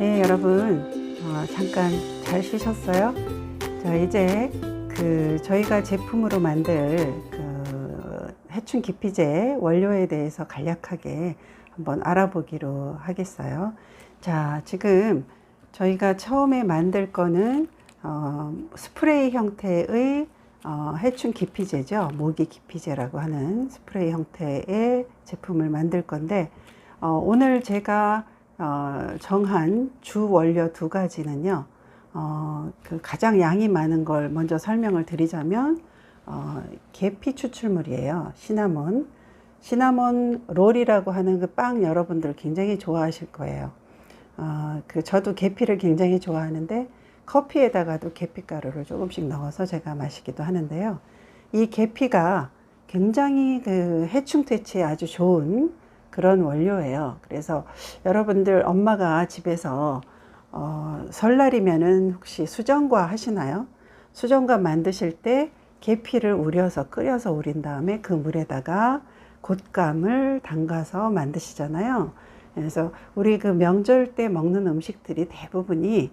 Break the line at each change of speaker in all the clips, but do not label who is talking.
네, 여러분, 잠깐 잘 쉬셨어요? 자, 이제 저희가 제품으로 만들 해충 기피제 원료에 대해서 간략하게 한번 알아보기로 하겠어요. 자, 지금 저희가 처음에 만들 거는 스프레이 형태의 해충 기피제죠. 모기 기피제라고 하는 스프레이 형태의 제품을 만들 건데, 오늘 제가 정한 주 원료 두 가지는요. 가장 양이 많은 걸 먼저 설명을 드리자면 계피 추출물이에요. 시나몬 롤이라고 하는 그 빵 여러분들 굉장히 좋아하실 거예요. 저도 계피를 굉장히 좋아하는데 커피에다가도 계피가루를 조금씩 넣어서 제가 마시기도 하는데요. 이 계피가 굉장히 해충 퇴치에 아주 좋은 그런 원료예요. 그래서 여러분들 엄마가 집에서 설날이면은 혹시 수정과 하시나요? 수정과 만드실 때 계피를 우려서 끓여서 우린 다음에 그 물에다가 곶감을 담가서 만드시잖아요. 그래서 우리 명절 때 먹는 음식들이 대부분이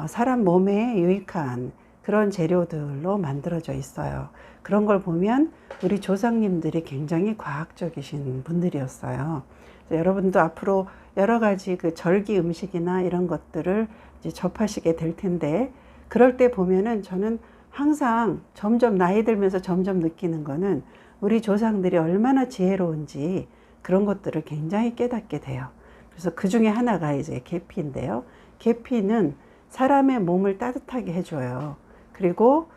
사람 몸에 유익한 그런 재료들로 만들어져 있어요. 그런 걸 보면 우리 조상님들이 굉장히 과학적이신 분들이었어요. 여러분도 앞으로 여러 가지 절기 음식이나 이런 것들을 이제 접하시게 될 텐데, 그럴 때 보면은 저는 항상 점점 나이 들면서 점점 느끼는 거는 우리 조상들이 얼마나 지혜로운지 그런 것들을 굉장히 깨닫게 돼요. 그래서 그 중에 하나가 이제 계피인데요. 계피는 사람의 몸을 따뜻하게 해줘요. 그리고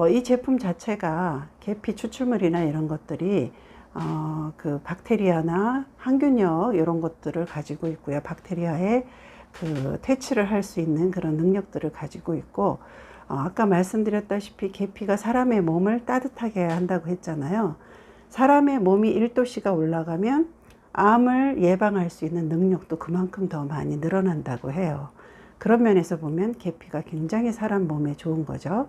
이 제품 자체가 계피 추출물이나 이런 것들이 박테리아나 항균력 이런 것들을 가지고 있고요. 박테리아의 퇴치를 할 수 있는 그런 능력들을 가지고 있고, 아까 말씀드렸다시피 계피가 사람의 몸을 따뜻하게 한다고 했잖아요. 사람의 몸이 1도씨가 올라가면 암을 예방할 수 있는 능력도 그만큼 더 많이 늘어난다고 해요. 그런 면에서 보면 계피가 굉장히 사람 몸에 좋은 거죠.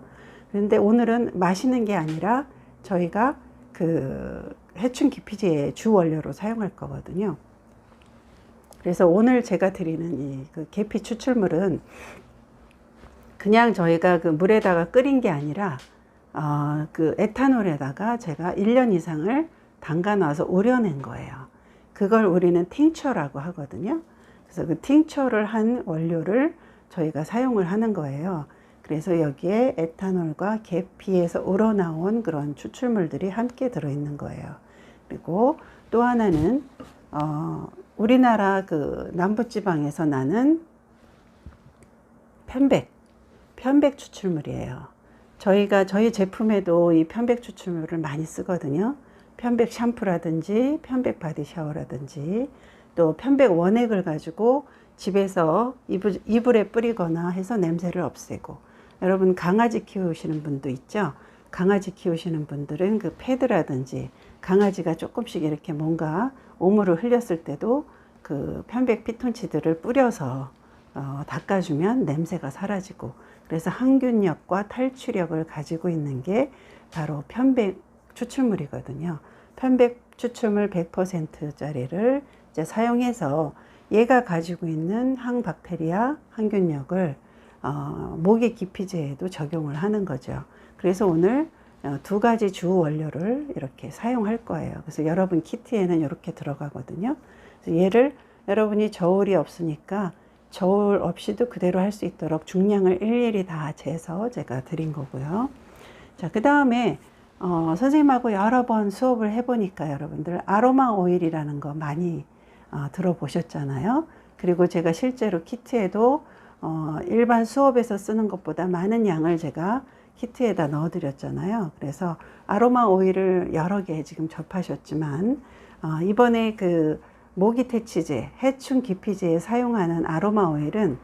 그런데 오늘은 마시는 게 아니라 저희가 해충 기피제의 주 원료로 사용할 거거든요. 그래서 오늘 제가 드리는 이 계피 추출물은 그냥 저희가 물에다가 끓인 게 아니라 에탄올에다가 제가 1년 이상을 담가 놔서 우려낸 거예요. 그걸 우리는 팅처라고 하거든요. 그래서 그 팅처를 한 원료를 저희가 사용을 하는 거예요. 그래서 여기에 에탄올과 계피에서 우러나온 그런 추출물들이 함께 들어있는 거예요. 그리고 또 하나는 우리나라 남부지방에서 나는 편백 추출물이에요. 저희 제품에도 이 편백 추출물을 많이 쓰거든요. 편백 샴푸라든지 편백 바디 샤워라든지 또 편백 원액을 가지고 집에서 이불에 뿌리거나 해서 냄새를 없애고, 여러분 강아지 키우시는 분도 있죠. 강아지 키우시는 분들은 패드라든지 강아지가 조금씩 이렇게 뭔가 오물을 흘렸을 때도 편백 피톤치드를 뿌려서 닦아주면 냄새가 사라지고, 그래서 항균력과 탈취력을 가지고 있는 게 바로 편백 추출물이거든요. 편백 추출물 100%짜리를 이제 사용해서 얘가 가지고 있는 항박테리아, 항균력을 모기 기피제에도 적용을 하는 거죠. 그래서 오늘 두 가지 주 원료를 이렇게 사용할 거예요. 그래서 여러분 키트에는 이렇게 들어가거든요. 그래서 얘를 여러분이 저울이 없으니까 저울 없이도 그대로 할 수 있도록 중량을 일일이 다 재서 제가 드린 거고요. 자, 그 다음에 선생님하고 여러 번 수업을 해보니까 여러분들 아로마 오일이라는 거 많이 들어보셨잖아요. 그리고 제가 실제로 키트에도 일반 수업에서 쓰는 것보다 많은 양을 제가 키트에다 넣어드렸잖아요. 그래서 아로마 오일을 여러 개 지금 접하셨지만 이번에 모기 퇴치제, 해충 기피제에 사용하는 아로마 오일은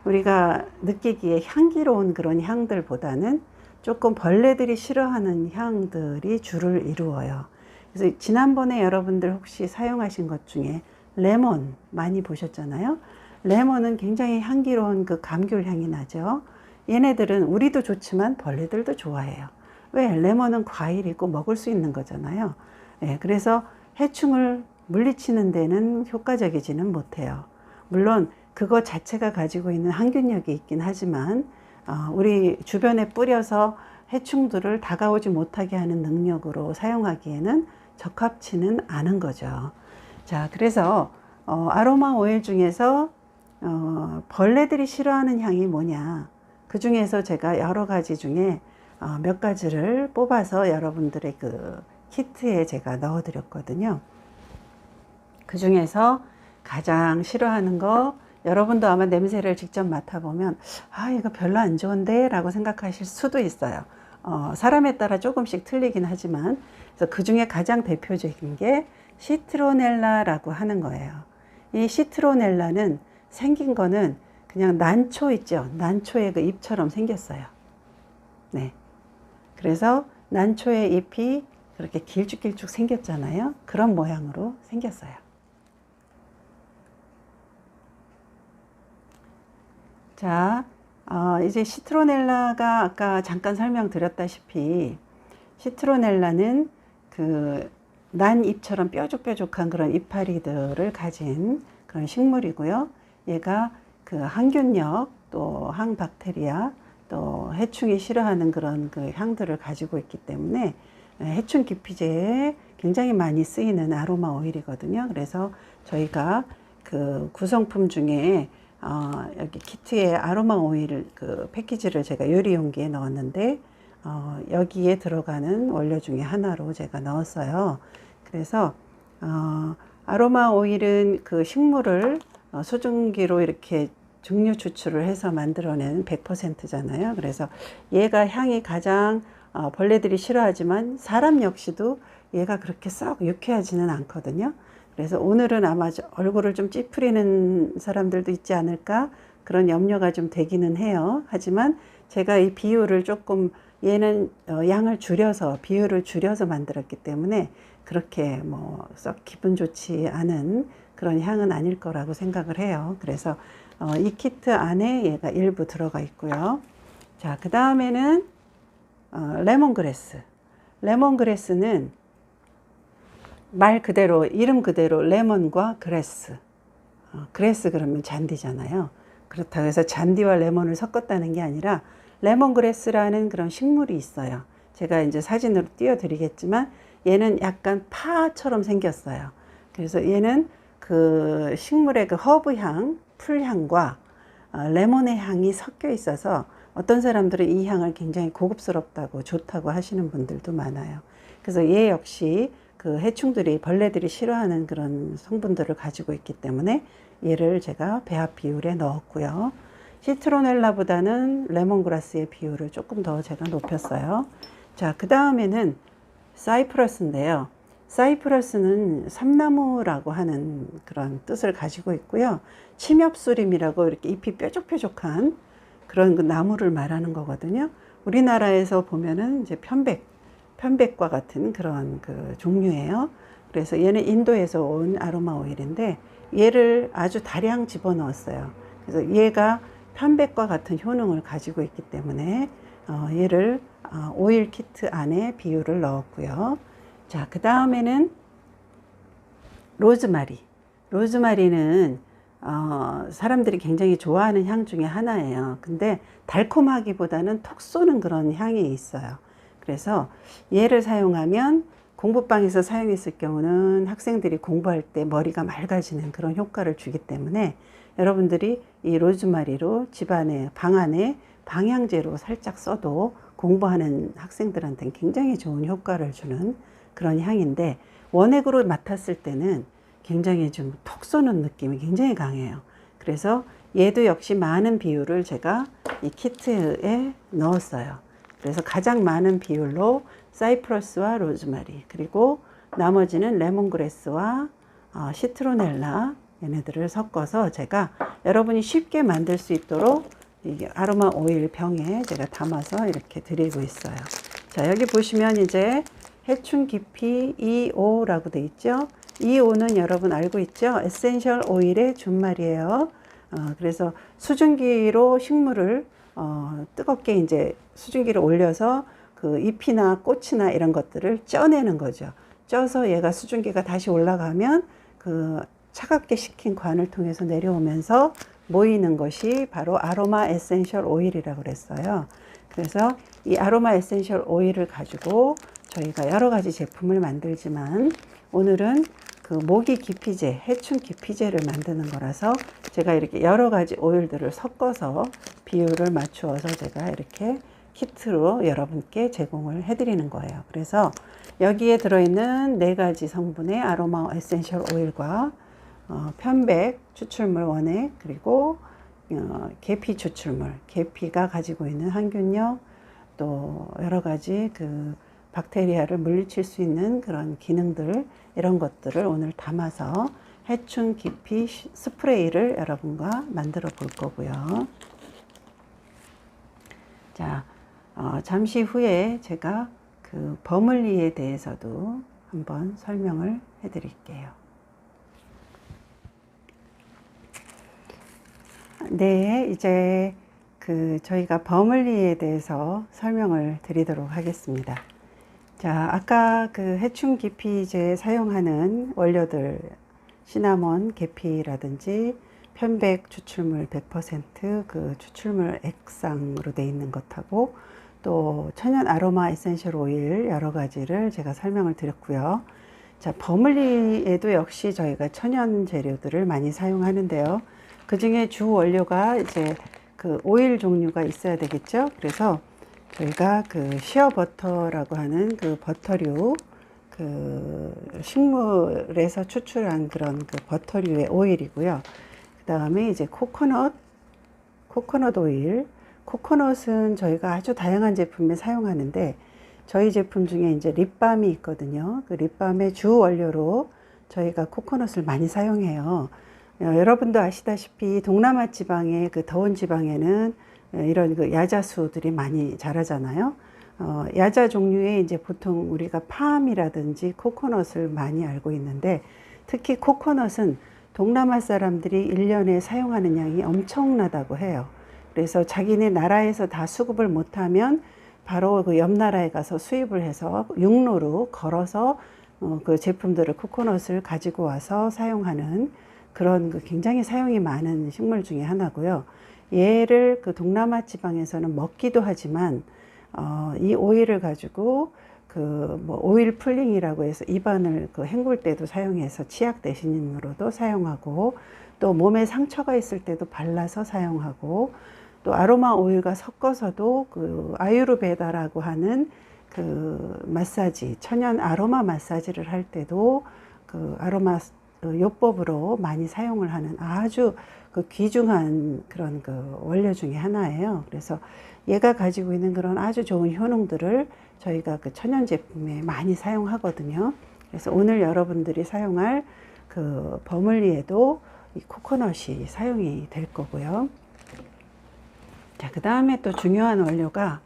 우리가 느끼기에 향기로운 그런 향들보다는 조금 벌레들이 싫어하는 향들이 주를 이루어요. 그래서 지난번에 여러분들 혹시 사용하신 것 중에 레몬 많이 보셨잖아요. 레몬은 굉장히 향기로운 감귤 향이 나죠. 얘네들은 우리도 좋지만 벌레들도 좋아해요. 왜? 레몬은 과일이고 먹을 수 있는 거잖아요. 네, 그래서 해충을 물리치는 데는 효과적이지는 못해요. 물론 그거 자체가 가지고 있는 항균력이 있긴 하지만 우리 주변에 뿌려서 해충들을 다가오지 못하게 하는 능력으로 사용하기에는 적합치는 않은 거죠. 자, 그래서 아로마 오일 중에서 벌레들이 싫어하는 향이 뭐냐, 그 중에서 제가 여러 가지 중에 몇 가지를 뽑아서 여러분들의 그 키트에 제가 넣어 드렸거든요. 그 중에서 가장 싫어하는 거, 여러분도 아마 냄새를 직접 맡아보면 이거 별로 안 좋은데 라고 생각하실 수도 있어요. 사람에 따라 조금씩 틀리긴 하지만, 그래서 그 중에 가장 대표적인 게 시트로넬라라고 하는 거예요. 이 시트로넬라는 생긴 거는 그냥 난초 있죠. 난초의 그 잎처럼 생겼어요. 네. 그래서 난초의 잎이 그렇게 길쭉길쭉 생겼잖아요. 그런 모양으로 생겼어요. 자, 이제 시트로넬라가 아까 잠깐 설명드렸다시피, 시트로넬라는 그 난잎처럼 뾰족뾰족한 그런 이파리들을 가진 그런 식물이고요. 얘가 그 항균력, 또 항박테리아, 또 해충이 싫어하는 그런 그 향들을 가지고 있기 때문에 해충 기피제에 굉장히 많이 쓰이는 아로마 오일이거든요. 그래서 저희가 그 구성품 중에 여기 키트에 아로마 오일 그 패키지를 제가 요리 용기에 넣었는데 여기에 들어가는 원료 중에 하나로 제가 넣었어요. 그래서 아로마 오일은 그 식물을 수증기로 이렇게 증류 추출을 해서 만들어낸 100%잖아요. 그래서 얘가 향이 가장 벌레들이 싫어하지만 사람 역시도 얘가 그렇게 썩 유쾌하지는 않거든요. 그래서 오늘은 아마 얼굴을 좀 찌푸리는 사람들도 있지 않을까, 그런 염려가 좀 되기는 해요. 하지만 제가 이 비율을 조금, 얘는 양을 줄여서, 비율을 줄여서 만들었기 때문에 그렇게 뭐 썩 기분 좋지 않은 그런 향은 아닐 거라고 생각을 해요. 그래서 이 키트 안에 얘가 일부 들어가 있고요. 자, 그 다음에는 레몬그래스. 레몬그래스는 말 그대로, 이름 그대로 레몬과 그래스. 그래스 그러면 잔디잖아요. 그렇다고 해서 잔디와 레몬을 섞었다는 게 아니라 레몬그래스라는 그런 식물이 있어요. 제가 이제 사진으로 띄워드리겠지만 얘는 약간 파처럼 생겼어요. 그래서 얘는 그 식물의 그 허브향, 풀향과 레몬의 향이 섞여 있어서 어떤 사람들은 이 향을 굉장히 고급스럽다고 좋다고 하시는 분들도 많아요. 그래서 얘 역시 그 해충들이, 벌레들이 싫어하는 그런 성분들을 가지고 있기 때문에 얘를 제가 배합 비율에 넣었고요. 시트로넬라보다는 레몬그라스의 비율을 조금 더 제가 높였어요. 자, 그 다음에는 사이프러스인데요. 사이프러스는 삼나무라고 하는 그런 뜻을 가지고 있고요. 침엽수림이라고 이렇게 잎이 뾰족뾰족한 그런 그 나무를 말하는 거거든요. 우리나라에서 보면은 이제 편백과 같은 그런 그 종류예요. 그래서 얘는 인도에서 온 아로마 오일인데 얘를 아주 다량 집어넣었어요. 그래서 얘가 편백과 같은 효능을 가지고 있기 때문에 얘를 오일 키트 안에 비율을 넣었고요. 자, 그 다음에는 로즈마리. 로즈마리는 사람들이 굉장히 좋아하는 향 중에 하나예요. 근데 달콤하기보다는 톡 쏘는 그런 향이 있어요. 그래서 얘를 사용하면, 공부방에서 사용했을 경우는 학생들이 공부할 때 머리가 맑아지는 그런 효과를 주기 때문에 여러분들이 이 로즈마리로 집안에, 방 안에 방향제로 살짝 써도 공부하는 학생들한테는 굉장히 좋은 효과를 주는 그런 향인데, 원액으로 맡았을 때는 굉장히 좀 톡 쏘는 느낌이 굉장히 강해요. 그래서 얘도 역시 많은 비율을 제가 이 키트에 넣었어요. 그래서 가장 많은 비율로 사이프러스와 로즈마리, 그리고 나머지는 레몬그래스와 시트로넬라, 얘네들을 섞어서 제가 여러분이 쉽게 만들 수 있도록 이게 아로마 오일 병에 제가 담아서 이렇게 드리고 있어요. 자, 여기 보시면 이제 해충 기피 2호라고 돼 있죠. 2호는 여러분 알고 있죠? 에센셜 오일의 준말이에요. 그래서 수증기로 식물을 뜨겁게 이제 수증기를 올려서 그 잎이나 꽃이나 이런 것들을 쪄내는 거죠. 쪄서 얘가 수증기가 다시 올라가면 그 차갑게 식힌 관을 통해서 내려오면서 모이는 것이 바로 아로마 에센셜 오일이라고 그랬어요. 그래서 이 아로마 에센셜 오일을 가지고 저희가 여러 가지 제품을 만들지만 오늘은 그 모기 기피제, 해충 기피제를 만드는 거라서 제가 이렇게 여러 가지 오일들을 섞어서 비율을 맞추어서 제가 이렇게 키트로 여러분께 제공을 해드리는 거예요. 그래서 여기에 들어있는 4가지 성분의 아로마 에센셜 오일과 편백 추출물 원액, 그리고 계피 추출물, 계피가 가지고 있는 항균력, 또 여러 가지 그 박테리아를 물리칠 수 있는 그런 기능들, 이런 것들을 오늘 담아서 해충 기피 스프레이를 여러분과 만들어 볼 거고요. 자, 잠시 후에 제가 그 버물리에 대해서도 한번 설명을 해 드릴게요. 네, 이제 그 저희가 버물리에 대해서 설명을 드리도록 하겠습니다. 자, 아까 그 해충 기피제에 사용하는 원료들, 시나몬, 계피라든지 편백 추출물 100% 그 추출물 액상으로 되어 있는 것하고 또 천연 아로마 에센셜 오일 여러 가지를 제가 설명을 드렸고요. 자, 버물리에도 역시 저희가 천연 재료들을 많이 사용하는데요. 그 중에 주 원료가 이제 그 오일 종류가 있어야 되겠죠. 그래서 저희가 그 시어 버터라고 하는 그 버터류, 그 식물에서 추출한 그런 그 버터류의 오일이고요. 그 다음에 이제 코코넛 오일. 코코넛은 저희가 아주 다양한 제품에 사용하는데 저희 제품 중에 이제 립밤이 있거든요. 그 립밤의 주 원료로 저희가 코코넛을 많이 사용해요. 여러분도 아시다시피 동남아 지방의 그 더운 지방에는 이런 그 야자수들이 많이 자라잖아요. 야자 종류에 이제 보통 우리가 팜이라든지 코코넛을 많이 알고 있는데 특히 코코넛은 동남아 사람들이 1년에 사용하는 양이 엄청나다고 해요. 그래서 자기네 나라에서 다 수급을 못하면 바로 그 옆 나라에 가서 수입을 해서 육로로 걸어서 그 제품들을 코코넛을 가지고 와서 사용하는 그런 그 굉장히 사용이 많은 식물 중에 하나고요. 얘를 그 동남아 지방에서는 먹기도 하지만 이 오일을 가지고 그 뭐 오일 풀링이라고 해서 입안을 그 헹굴 때도 사용해서 치약 대신으로도 사용하고 또 몸에 상처가 있을 때도 발라서 사용하고 또 아로마 오일과 섞어서도 그 아유르베다라고 하는 그 마사지, 천연 아로마 마사지를 할 때도 그 아로마 요법으로 많이 사용을 하는 아주 그 귀중한 그런 그 원료 중에 하나예요. 그래서 얘가 가지고 있는 그런 아주 좋은 효능들을 저희가 그 천연 제품에 많이 사용하거든요. 그래서 오늘 여러분들이 사용할 그 버물리에도 이 코코넛이 사용이 될 거고요. 자, 그 다음에 또 중요한 원료가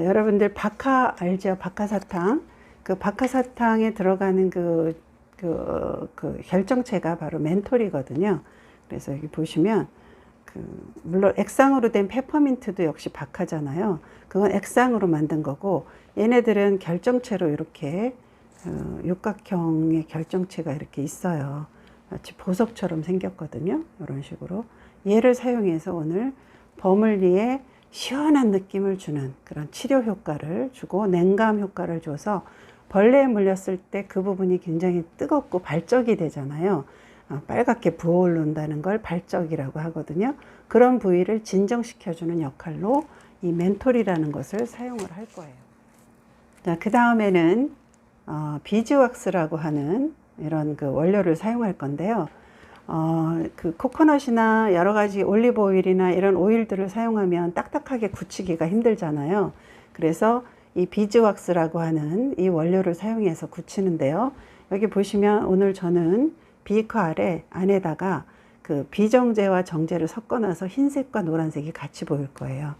여러분들 박하 알죠? 박하사탕. 그 박하사탕에 들어가는 그 결정체가 바로 멘톨이거든요. 그래서 여기 보시면 물론 액상으로 된 페퍼민트도 역시 박하잖아요. 그건 액상으로 만든 거고 얘네들은 결정체로 이렇게 육각형의 결정체가 이렇게 있어요. 마치 보석처럼 생겼거든요. 이런 식으로 얘를 사용해서 오늘 버물리에 시원한 느낌을 주는 그런 치료 효과를 주고 냉감 효과를 줘서 벌레에 물렸을 때 그 부분이 굉장히 뜨겁고 발적이 되잖아요. 빨갛게 부어오른다는 걸 발적이라고 하거든요. 그런 부위를 진정시켜주는 역할로 이 멘톨이라는 것을 사용을 할 거예요. 자, 그 다음에는 비즈왁스라고 하는 이런 그 원료를 사용할 건데요. 그 코코넛이나 여러 가지 올리브 오일이나 이런 오일들을 사용하면 딱딱하게 굳히기가 힘들잖아요. 그래서 이 비즈왁스라고 하는 이 원료를 사용해서 굳히는데요. 여기 보시면 오늘 저는 비커 안에다가 그 비정제와 정제를 섞어놔서 흰색과 노란색이 같이 보일 거예요.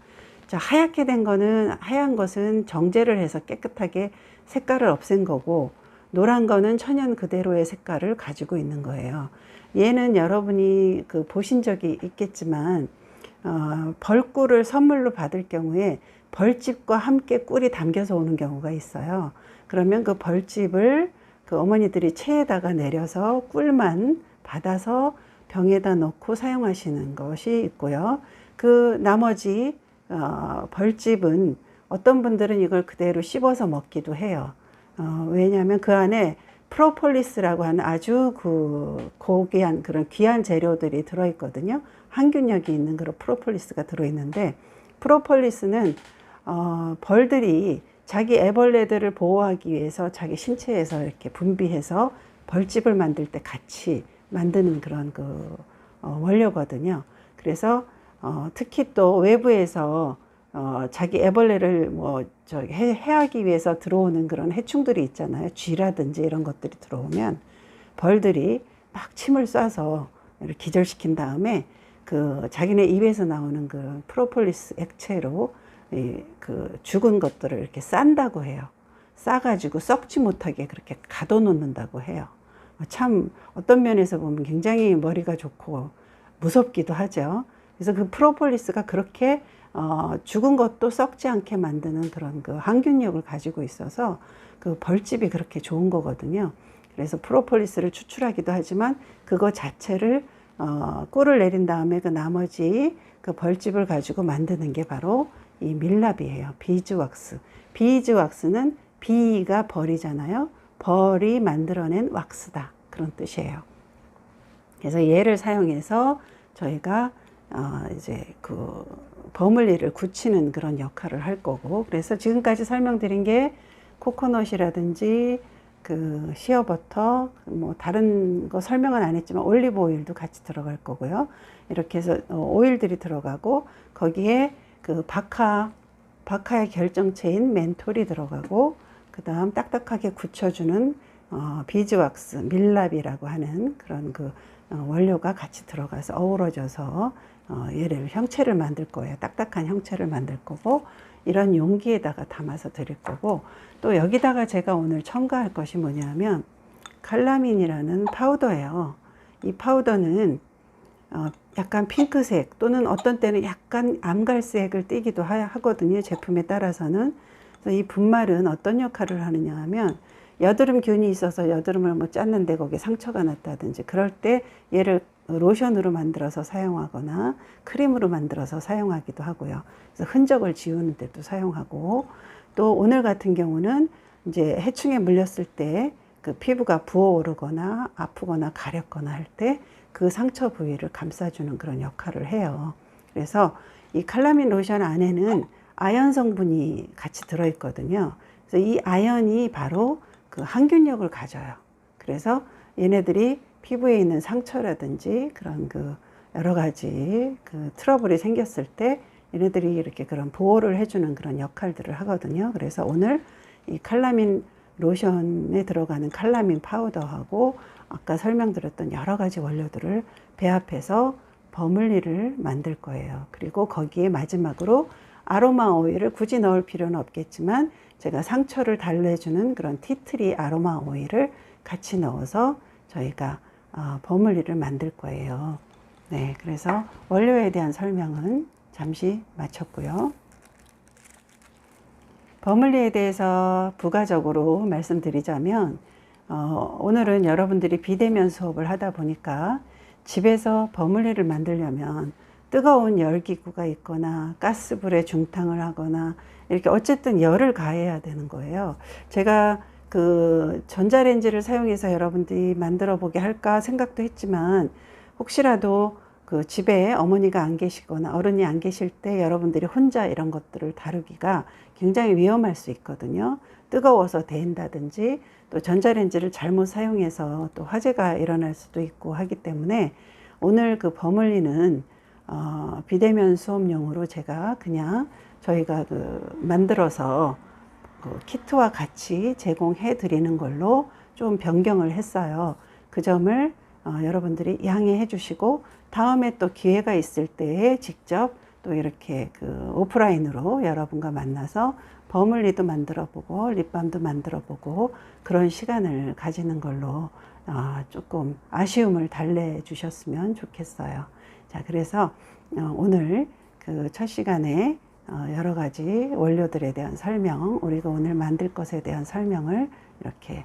자, 하얗게 된 거는, 하얀 것은 정제를 해서 깨끗하게 색깔을 없앤 거고, 노란 거는 천연 그대로의 색깔을 가지고 있는 거예요. 얘는 여러분이 그 보신 적이 있겠지만, 벌꿀을 선물로 받을 경우에 벌집과 함께 꿀이 담겨서 오는 경우가 있어요. 그러면 그 벌집을 그 어머니들이 체에다가 내려서 꿀만 받아서 병에다 넣고 사용하시는 것이 있고요. 그 나머지 벌집은 어떤 분들은 이걸 그대로 씹어서 먹기도 해요. 왜냐하면 그 안에 프로폴리스라고 하는 아주 그 고귀한 그런 귀한 재료들이 들어있거든요. 항균력이 있는 그런 프로폴리스가 들어있는데, 프로폴리스는 벌들이 자기 애벌레들을 보호하기 위해서 자기 신체에서 이렇게 분비해서 벌집을 만들 때 같이 만드는 그런 그 원료거든요. 그래서 특히 또 외부에서 자기 애벌레를 해하기 위해서 들어오는 그런 해충들이 있잖아요. 쥐라든지 이런 것들이 들어오면 벌들이 막 침을 쏴서 기절시킨 다음에 그 자기네 입에서 나오는 그 프로폴리스 액체로 그 죽은 것들을 이렇게 싼다고 해요. 싸가지고 썩지 못하게 그렇게 가둬놓는다고 해요. 참 어떤 면에서 보면 굉장히 머리가 좋고 무섭기도 하죠. 그래서 그 프로폴리스가 그렇게 죽은 것도 썩지 않게 만드는 그런 그 항균력을 가지고 있어서 그 벌집이 그렇게 좋은 거거든요. 그래서 프로폴리스를 추출하기도 하지만 그거 자체를 꿀을 내린 다음에 그 나머지 그 벌집을 가지고 만드는 게 바로 이 밀랍이에요. 비즈왁스. 비즈왁스는 비가 벌이잖아요. 벌이 만들어낸 왁스다, 그런 뜻이에요. 그래서 얘를 사용해서 저희가 이제 그 버물리를 굳히는 그런 역할을 할 거고, 그래서 지금까지 설명드린 게 코코넛이라든지 그 시어버터, 뭐 다른 거 설명은 안 했지만 올리브 오일도 같이 들어갈 거고요. 이렇게 해서 오일들이 들어가고, 거기에 그 바카의 결정체인 멘톨이 들어가고, 그 다음 딱딱하게 굳혀주는 비즈왁스, 밀랍이라고 하는 그런 그 원료가 같이 들어가서 어우러져서 얘를 형체를 만들 거예요. 딱딱한 형체를 만들 거고, 이런 용기에다가 담아서 드릴 거고, 또 여기다가 제가 오늘 첨가할 것이 뭐냐면 칼라민이라는 파우더예요. 이 파우더는 약간 핑크색 또는 어떤 때는 약간 암갈색을 띠기도 하거든요. 제품에 따라서는. 그래서 이 분말은 어떤 역할을 하느냐 하면, 여드름균이 있어서 여드름을 뭐 짰는데 거기에 상처가 났다든지 그럴 때 얘를 로션으로 만들어서 사용하거나 크림으로 만들어서 사용하기도 하고요. 그래서 흔적을 지우는 데도 사용하고, 또 오늘 같은 경우는 이제 해충에 물렸을 때 그 피부가 부어오르거나 아프거나 가렵거나 할 때 그 상처 부위를 감싸주는 그런 역할을 해요. 그래서 이 칼라민 로션 안에는 아연 성분이 같이 들어있거든요. 그래서 이 아연이 바로 그 항균력을 가져요. 그래서 얘네들이 피부에 있는 상처라든지 그런 그 여러 가지 그 트러블이 생겼을 때 얘네들이 이렇게 그런 보호를 해주는 그런 역할들을 하거든요. 그래서 오늘 이 칼라민 로션에 들어가는 칼라민 파우더하고 아까 설명드렸던 여러 가지 원료들을 배합해서 버물리를 만들 거예요. 그리고 거기에 마지막으로 아로마 오일을 굳이 넣을 필요는 없겠지만 제가 상처를 달래주는 그런 티트리 아로마 오일을 같이 넣어서 저희가 버물리를 만들 거예요. 네, 그래서 원료에 대한 설명은 잠시 마쳤고요. 버물리에 대해서 부가적으로 말씀드리자면, 오늘은 여러분들이 비대면 수업을 하다 보니까 집에서 버물리를 만들려면 뜨거운 열기구가 있거나 가스불에 중탕을 하거나 이렇게 어쨌든 열을 가해야 되는 거예요. 제가 그 전자레인지를 사용해서 여러분들이 만들어 보게 할까 생각도 했지만, 혹시라도 그 집에 어머니가 안 계시거나 어른이 안 계실 때 여러분들이 혼자 이런 것들을 다루기가 굉장히 위험할 수 있거든요. 뜨거워서 데인다든지 또 전자레인지를 잘못 사용해서 또 화재가 일어날 수도 있고 하기 때문에, 오늘 그 버물리는 비대면 수업용으로 제가 그냥 저희가 그 만들어서 그 키트와 같이 제공해 드리는 걸로 좀 변경을 했어요. 그 점을 여러분들이 양해해 주시고, 다음에 또 기회가 있을 때에 직접 또 이렇게 그 오프라인으로 여러분과 만나서 버물리도 만들어 보고 립밤도 만들어 보고 그런 시간을 가지는 걸로 조금 아쉬움을 달래 주셨으면 좋겠어요. 자, 그래서 오늘 그 첫 시간에 여러 가지 원료들에 대한 설명, 우리가 오늘 만들 것에 대한 설명을 이렇게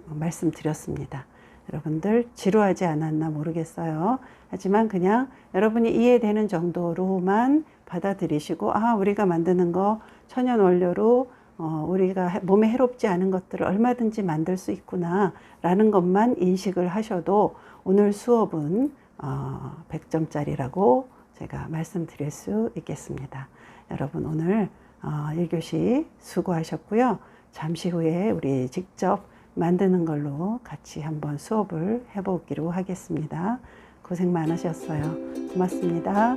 말씀드렸습니다. 여러분들 지루하지 않았나 모르겠어요. 하지만 그냥 여러분이 이해되는 정도로만 받아들이시고, 아, 우리가 만드는 거 천연 원료로 우리가 몸에 해롭지 않은 것들을 얼마든지 만들 수 있구나 라는 것만 인식을 하셔도 오늘 수업은 100점짜리라고 제가 말씀드릴 수 있겠습니다. 여러분 오늘 1교시 수고하셨고요. 잠시 후에 우리 직접 만드는 걸로 같이 한번 수업을 해보기로 하겠습니다. 고생 많으셨어요. 고맙습니다.